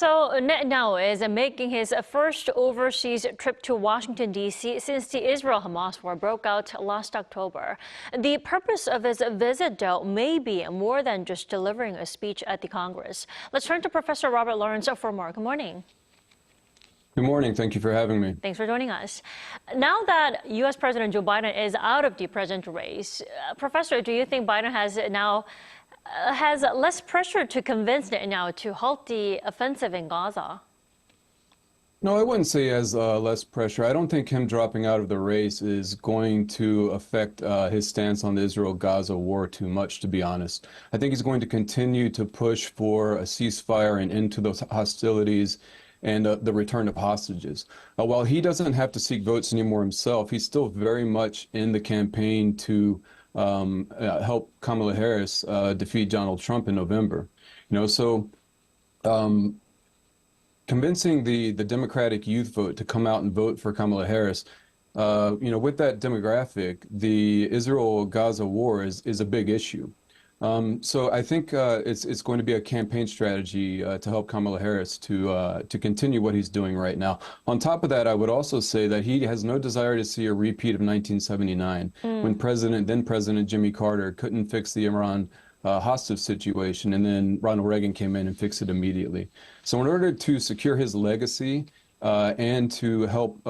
So Netanyahu is making his first overseas trip to Washington, D.C. since the Israel-Hamas war broke out last October. The purpose of his visit, though, may be more than just delivering a speech at the Congress. Let's turn to Professor Robert Lawrence for more. Good morning. Good morning. Thank you for having me. Thanks for joining us. Now that U.S. President Joe Biden is out of the presidential race, Professor, do you think Biden has less pressure to convince Netanyahu to halt the offensive in Gaza? No, I wouldn't say he has less pressure. I don't think him dropping out of the race is going to affect his stance on the Israel-Gaza war too much, to be honest. I think he's going to continue to push for a ceasefire and end to those hostilities and the return of hostages. While he doesn't have to seek votes anymore himself, he's still very much in the campaign to help Kamala Harris defeat Donald Trump in November. Convincing the Democratic youth vote to come out and vote for Kamala Harris, with that demographic, the Israel-Gaza war is a big issue. So I think it's going to be a campaign strategy to help Kamala Harris to continue what he's doing right now. On top of that, I would also say that he has no desire to see a repeat of 1979, when then President Jimmy Carter couldn't fix the Iran hostage situation, and then Ronald Reagan came in and fixed it immediately. So in order to secure his legacy and to help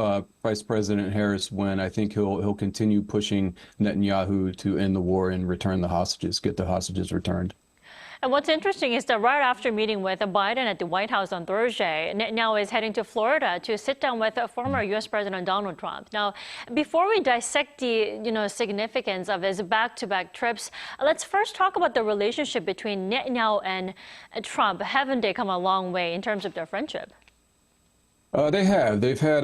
Vice President Harris win, I think he'll continue pushing Netanyahu to end the war and return the hostages, get the hostages returned. And what's interesting is that right after meeting with Biden at the White House on Thursday, Netanyahu is heading to Florida to sit down with former U.S. President Donald Trump. Now, before we dissect the significance of his back-to-back trips, let's first talk about the relationship between Netanyahu and Trump. Haven't they come a long way in terms of their friendship? They have. They've had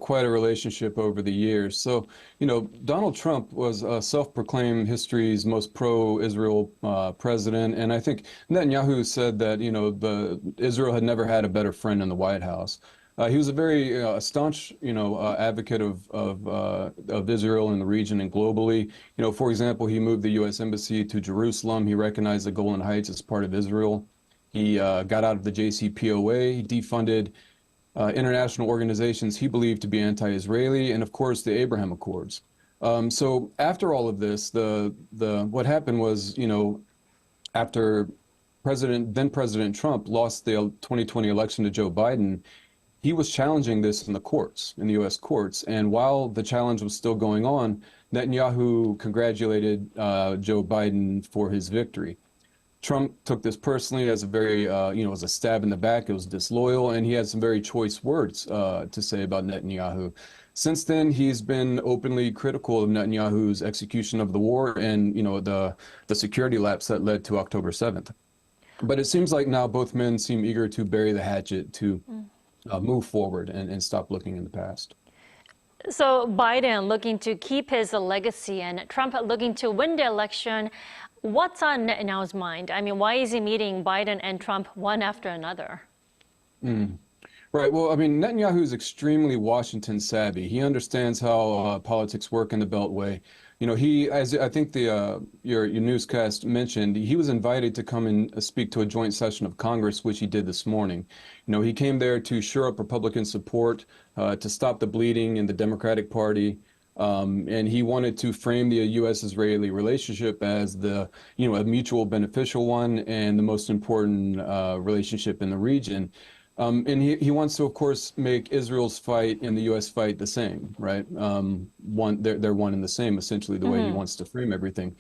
quite a relationship over the years. So, Donald Trump was self-proclaimed history's most pro-Israel president. And I think Netanyahu said that, Israel had never had a better friend in the White House. He was a very staunch, advocate of Israel in the region and globally. For example, he moved the U.S. Embassy to Jerusalem. He recognized the Golan Heights as part of Israel. He got out of the JCPOA. He defunded international organizations he believed to be anti-Israeli, and of course the Abraham Accords. So after all of this, what happened was, after then President Trump lost the 2020 election to Joe Biden, he was challenging this in the courts, in the U.S. courts. And while the challenge was still going on, Netanyahu congratulated Joe Biden for his victory. Trump took this personally as a very, as a stab in the back. It was disloyal, and he had some very choice words to say about Netanyahu. Since then, he's been openly critical of Netanyahu's execution of the war and, the security lapse that led to October 7th. But it seems like now both men seem eager to bury the hatchet, to move forward and stop looking in the past. So Biden looking to keep his legacy and Trump looking to win the election. What's on Netanyahu's mind? I mean, why is he meeting Biden and Trump one after another? Right. Well, I mean, Netanyahu is extremely Washington savvy. He understands how politics work in the Beltway. As I think your newscast mentioned, he was invited to come and speak to a joint session of Congress, which he did this morning. He came there to shore up Republican support, to stop the bleeding in the Democratic Party. And he wanted to frame the U.S.-Israeli relationship as a mutual beneficial one and the most important relationship in the region. And he wants to, of course, make Israel's fight and the U.S. fight the same, right? They're one and the same, essentially, the way he wants to frame everything.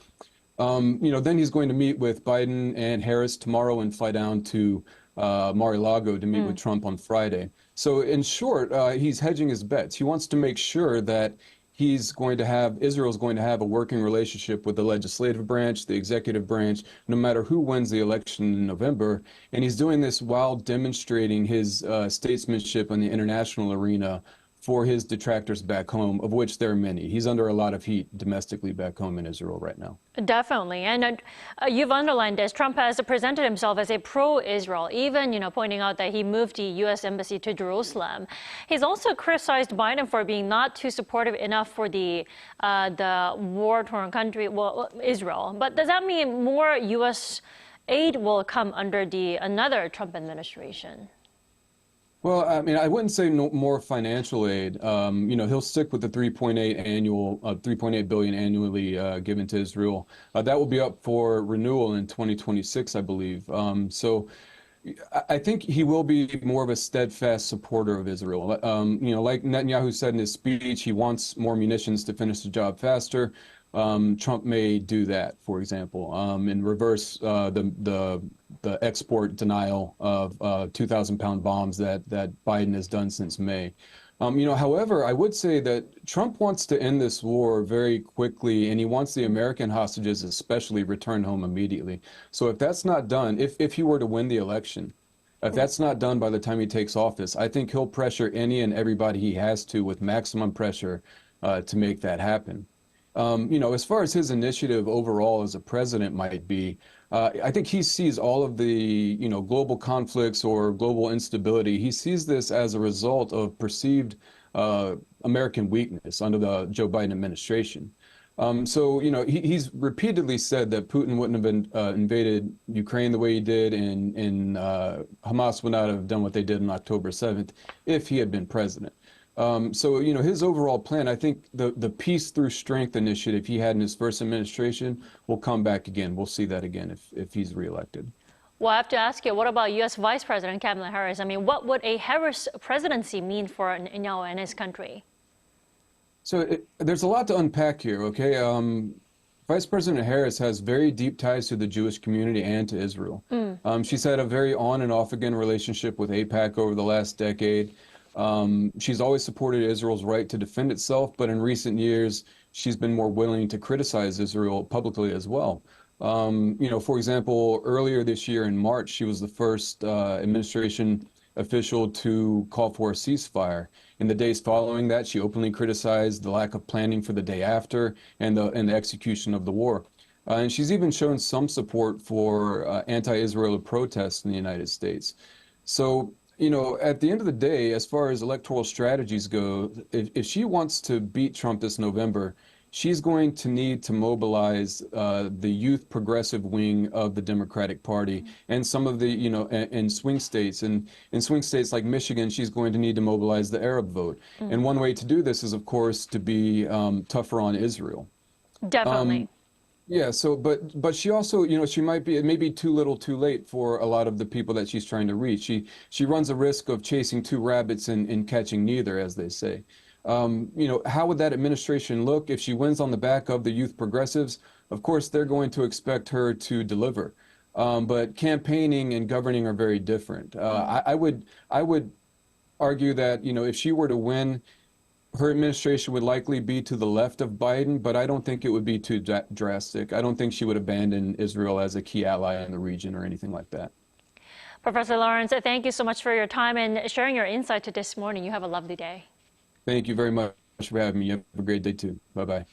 Then he's going to meet with Biden and Harris tomorrow and fly down to Mar-a-Lago to meet with Trump on Friday. So in short, he's hedging his bets. He wants to make sure that Israel's going to have a working relationship with the legislative branch, the executive branch, no matter who wins the election in November. And he's doing this while demonstrating his statesmanship in the international arena for his detractors back home, of which there are many. He's under a lot of heat domestically back home in Israel right now. Definitely. And you've underlined this. Trump has presented himself as a pro-Israel, even, pointing out that he moved the U.S. Embassy to Jerusalem. He's also criticized Biden for being not too supportive enough for the war-torn country, Israel. But does that mean more U.S. aid will come under another Trump administration? Well, I mean, I wouldn't say no more financial aid. He'll stick with the 3.8 billion annually given to Israel. That will be up for renewal in 2026, I believe. I think he will be more of a steadfast supporter of Israel. Like Netanyahu said in his speech, he wants more munitions to finish the job faster. Trump may do that, for example, and reverse the export denial of 2,000-pound bombs that Biden has done since May. However, I would say that Trump wants to end this war very quickly, and he wants the American hostages especially returned home immediately. So if that's not done, if he were to win the election, if that's not done by the time he takes office, I think he'll pressure any and everybody he has to with maximum pressure to make that happen. As far as his initiative overall as a president might be, I think he sees all of the, global conflicts or global instability. He sees this as a result of perceived American weakness under the Joe Biden administration. He's repeatedly said that Putin wouldn't have invaded Ukraine the way he did, and Hamas would not have done what they did on October 7th if he had been president. His overall plan, I think the peace through strength initiative he had in his first administration will come back again. We'll see that again if he's reelected. Well, I have to ask you, what about U.S. Vice President Kamala Harris? I mean, what would a Harris presidency mean for Netanyahu and his country? So there's a lot to unpack here, okay? Vice President Harris has very deep ties to the Jewish community and to Israel. She's had a very on and off again relationship with AIPAC over the last decade. She's always supported Israel's right to defend itself, but in recent years, she's been more willing to criticize Israel publicly as well. For example, earlier this year in March, she was the first administration official to call for a ceasefire. In the days following that, she openly criticized the lack of planning for the day after and the execution of the war. And she's even shown some support for anti-Israel protests in the United States. So, at the end of the day, as far as electoral strategies go, if she wants to beat Trump this November, she's going to need to mobilize the youth progressive wing of the Democratic Party and some of the, and swing states. And in swing states like Michigan, she's going to need to mobilize the Arab vote. And one way to do this is, of course, to be tougher on Israel. Definitely. Yeah, but she also, she might be, it may be too little too late for a lot of the people that she's trying to reach. She runs a risk of chasing two rabbits and catching neither, as they say. How would that administration look if she wins on the back of the youth progressives? Of course, they're going to expect her to deliver. But campaigning and governing are very different. I would argue that, if she were to win, her administration would likely be to the left of Biden, but I don't think it would be too drastic. I don't think she would abandon Israel as a key ally in the region or anything like that. Professor Lawrence, thank you so much for your time and sharing your insight to this morning. You have a lovely day. Thank you very much for having me. You have a great day too. Bye-bye.